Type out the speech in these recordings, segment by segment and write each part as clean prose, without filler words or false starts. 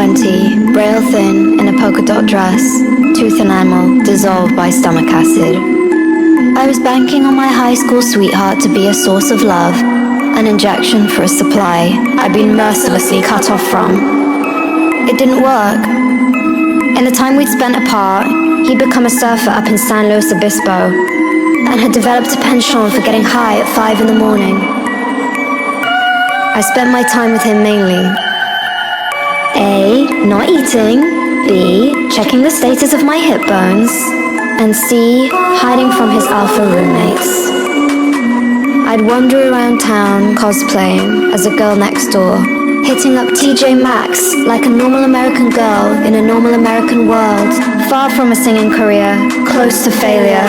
20, braille thin, in a polka dot dress, tooth enamel dissolved by stomach acid. I was banking on my high school sweetheart to be a source of love, an injection for a supply I'd been mercilessly cut off from. It didn't work. In the time we'd spent apart, he'd become a surfer up in San Luis Obispo and had developed a penchant for getting high at 5 in the morning. I spent my time with him mainly A. Not eating, B. Checking the status of my hip bones, and C. Hiding from his alpha roommates. I'd wander around town cosplaying as a girl next door, hitting up TJ Maxx like a normal American girl in a normal American world, far from a singing career, close to failure.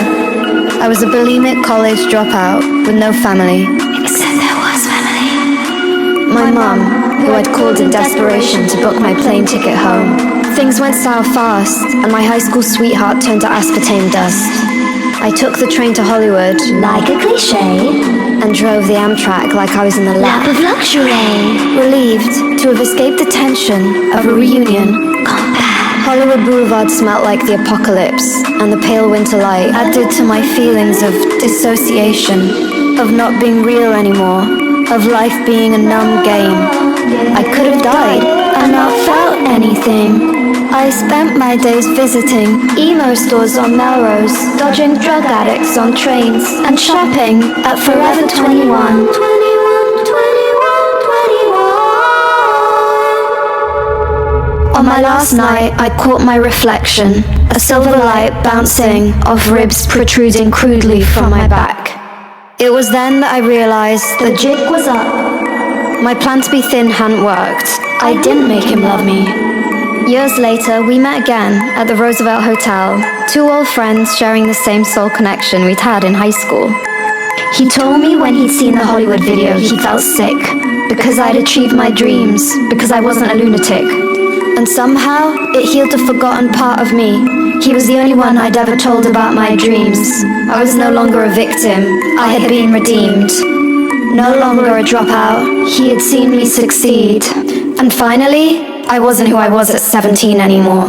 I was a bulimic college dropout with no family. Except there was family. My mum, who I'd called in desperation to book my plane ticket home. Things went south fast, and my high school sweetheart turned to aspartame dust. I took the train to Hollywood, like a cliché, and drove the Amtrak like I was in the lap of luxury, relieved to have escaped the tension of a reunion. Hollywood Boulevard smelt like the apocalypse, and the pale winter light added to my feelings of dissociation, of not being real anymore, of life being a numb game. I could have died and not felt anything. I spent my days visiting emo stores on Melrose, dodging drug addicts on trains, and shopping at Forever 21. On my last night, I caught my reflection, a silver light bouncing off ribs protruding crudely from my back. It was then that I realized the jig was up. My plan to be thin hadn't worked. I didn't make him love me. Years later, we met again at the Roosevelt Hotel, two old friends sharing the same soul connection we'd had in high school. He told me when he'd seen the Hollywood video he felt sick, because I'd achieved my dreams, because I wasn't a lunatic. And somehow, it healed a forgotten part of me. He was the only one I'd ever told about my dreams. I was no longer a victim. I had been redeemed. No longer a dropout. He had seen me succeed. And finally, I wasn't who I was at 17 anymore.